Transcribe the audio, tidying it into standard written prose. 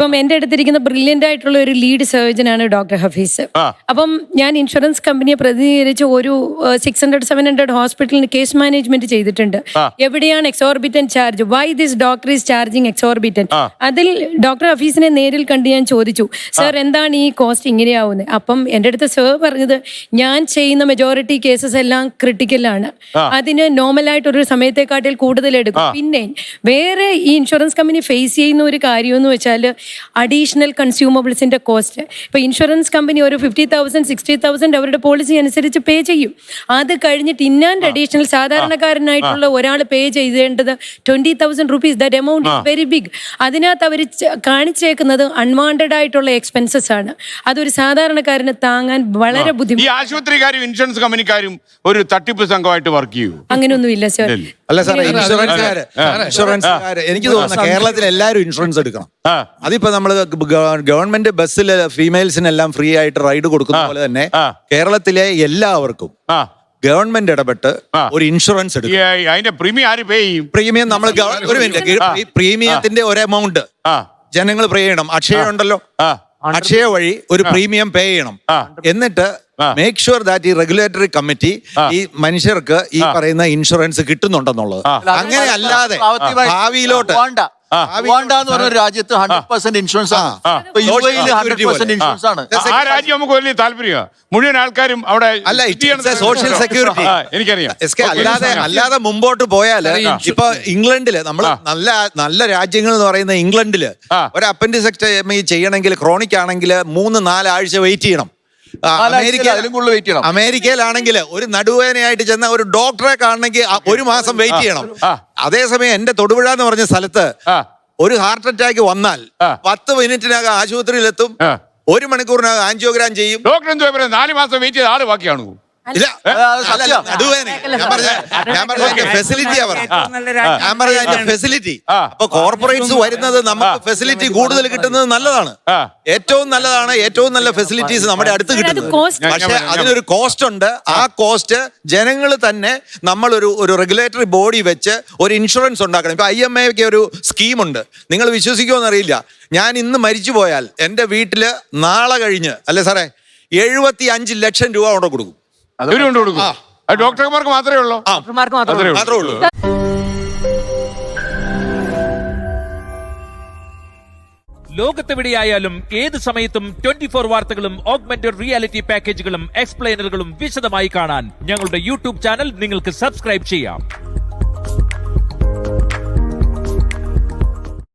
ഇപ്പം എൻ്റെ അടുത്തിരിക്കുന്ന ബ്രില്യൻ്റ് ആയിട്ടുള്ള ഒരു ലീഡ് സർജനാണ് ഡോക്ടർ ഹഫീസ്. അപ്പം ഞാൻ ഇൻഷുറൻസ് കമ്പനിയെ പ്രതിനിധീകരിച്ച് ഒരു 600-700 ഹോസ്പിറ്റലിന് കേസ് മാനേജ്മെന്റ് ചെയ്തിട്ടുണ്ട്. എവിടെയാണ് exorbitant charge, why this doctor is charging exorbitant. അതിൽ ഡോക്ടർ ഹഫീസിനെ നേരിൽ കണ്ട് ഞാൻ ചോദിച്ചു, സർ എന്താണ് ഈ കോസ്റ്റ് ഇങ്ങനെയാവുന്നത്? അപ്പം എൻ്റെ അടുത്ത് സർ പറഞ്ഞത്, ഞാൻ ചെയ്യുന്ന മെജോറിറ്റി കേസസ് എല്ലാം ക്രിട്ടിക്കലാണ്, അതിന് നോർമലായിട്ടൊരു സമയത്തെക്കാട്ടിൽ കൂടുതൽ എടുക്കും. പിന്നെ വേറെ ഈ ഇൻഷുറൻസ് കമ്പനി ഫേസ് ചെയ്യുന്ന ഒരു കാര്യം എന്ന് വെച്ചാൽ അഡീഷണൽ കൺസ്യൂമബിൾസിന്റെ കോസ്റ്റ്. ഇപ്പൊ ഇൻഷുറൻസ് കമ്പനി ഒരു 50,000-60,000 അവരുടെ പോളിസി അനുസരിച്ച് പേ ചെയ്യും. അത് കഴിഞ്ഞിട്ട് ഇന്നാൻഡ് അഡീഷണൽ സാധാരണക്കാരനായിട്ടുള്ള ഒരാൾ പേ ചെയ്തേണ്ടത് 20,000 rupees. That amount is very big. അതിനകത്ത് അവർ കാണിച്ചേക്കുന്നത് അൺവാണ്ടഡ് ആയിട്ടുള്ള എക്സ്പെൻസസ് ആണ്. അതൊരു സാധാരണക്കാരന് താങ്ങാൻ വളരെ ബുദ്ധിമുട്ട്. ഈ ആശുപത്രിക്കാരും ഇൻഷുറൻസ് കമ്പനിക്കാരും ഒരു തട്ടിപ്പ് സംഘമായിട്ട് വർക്ക് ചെയ്യൂ? അങ്ങനെയൊന്നുമില്ല സർ. അല്ല സാറേ, ഇൻഷുറൻസുകാര് എനിക്ക് തോന്നുന്നു കേരളത്തിൽ എല്ലാവരും ഇൻഷുറൻസ് എടുക്കണം. അതിപ്പോ നമ്മള് ഗവൺമെന്റ് ബസ്സിൽ ഫീമെയിൽസിനെല്ലാം ഫ്രീ ആയിട്ട് റൈഡ് കൊടുക്കുന്ന പോലെ തന്നെ കേരളത്തിലെ എല്ലാവർക്കും ഗവൺമെന്റ് ഇടപെട്ട് ഒരു ഇൻഷുറൻസ് എടുക്കും. അതിന്റെ പ്രീമിയം ആര് പേ ചെയ്യും? പ്രീമിയം നമ്മൾ ഒരു മിനിറ്റ്, പ്രീമിയത്തിന്റെ ഒരു എമൗണ്ട് ജനങ്ങൾ പേ ചെയ്യണം. അക്ഷയ ഉണ്ടല്ലോ, അക്ഷയ വഴി ഒരു പ്രീമിയം പേ ചെയ്യണം. എന്നിട്ട് മേക്ക് ഷുവർ ദാറ്റ് ഈ റെഗുലേറ്ററി കമ്മിറ്റി ഈ മനുഷ്യർക്ക് ഈ പറയുന്ന ഇൻഷുറൻസ് കിട്ടുന്നുണ്ടെന്നുള്ളത്. അങ്ങനെ അല്ലാതെ ഭാവിയിലോട്ട് രാജ്യത്ത് 100% ഇൻഷുറൻസ് ആണ്. 100% ഇൻഷുറൻസ് ആണ്. ആ രാജ്യം നമുക്ക് വലിയ താല്പര്യമാണ്. മുഴുവൻ ആൾക്കാരും അവിടെ സോഷ്യൽ സെക്യൂരിറ്റി എനിക്കറിയാം. അല്ലാതെ മുമ്പോട്ട് പോയാല് ഇപ്പൊ ഇംഗ്ലണ്ടില് നമ്മൾ നല്ല രാജ്യങ്ങൾ എന്ന് പറയുന്ന ഇംഗ്ലണ്ടില് ഒരു അപ്പൻഡിസെക്ടമി ചെയ്യണമെങ്കിൽ ക്രോണിക് ആണെങ്കിൽ 3-4 ആഴ്ച വെയിറ്റ് ചെയ്യണം. അമേരിക്കയിലാണെങ്കിൽ ഒരു നടുവേദനയായിട്ട് ചെന്ന ഒരു ഡോക്ടറെ കാണണമെങ്കിൽ 1 മാസം വെയിറ്റ് ചെയ്യണം. അതേസമയം എന്റെ തൊടുപുഴ എന്ന് പറഞ്ഞ സ്ഥലത്ത് ഒരു ഹാർട്ട് അറ്റാക്ക് വന്നാൽ 10 മിനിറ്റിനകം ആശുപത്രിയിലെത്തും. 1 മണിക്കൂറിനകം ആൻജിയോഗ്രാം ചെയ്യും. ഡോക്ടർ എന്തോ 4 മാസം വെയിറ്റ് ചെയ്ത ആള് ബാക്കിയാണോ? ഫെസിലിറ്റി. അപ്പൊ കോർപ്പറേറ്റ്സ് വരുന്നത് നമുക്ക് ഫെസിലിറ്റി കൂടുതൽ കിട്ടുന്നത് നല്ലതാണ്, ഏറ്റവും നല്ലതാണ്. ഏറ്റവും നല്ല ഫെസിലിറ്റീസ് നമ്മുടെ അടുത്ത് കിട്ടുന്നത്. പക്ഷെ അതിനൊരു കോസ്റ്റ് ഉണ്ട്. ആ കോസ്റ്റ് ജനങ്ങൾ തന്നെ നമ്മളൊരു റെഗുലേറ്ററി ബോഡി വെച്ച് ഒരു ഇൻഷുറൻസ് ഉണ്ടാക്കണം. ഇപ്പൊ IMA ഒരു സ്കീമുണ്ട്, നിങ്ങൾ വിശ്വസിക്കുമോ എന്നറിയില്ല. ഞാൻ ഇന്ന് മരിച്ചു പോയാൽ എന്റെ വീട്ടില് നാളെ കഴിഞ്ഞ് അല്ലേ സാറേ 75 ലക്ഷം രൂപ കൊണ്ട് കൊടുക്കും. ഡോക്ടർമാർക്ക് മാത്രമേ ഉള്ളൂ. മാത്രമേ ഉള്ളൂ. ലോകത്തെവിടെയായാലും ഏത് സമയത്തും 24 വാർത്തകളും ഓഗ്മെന്റഡ് റിയാലിറ്റി പാക്കേജുകളും എക്സ്പ്ലെയിനറുകളും വിശദമായി കാണാൻ ഞങ്ങളുടെ യൂട്യൂബ് ചാനൽ നിങ്ങൾക്ക് സബ്സ്ക്രൈബ് ചെയ്യാം.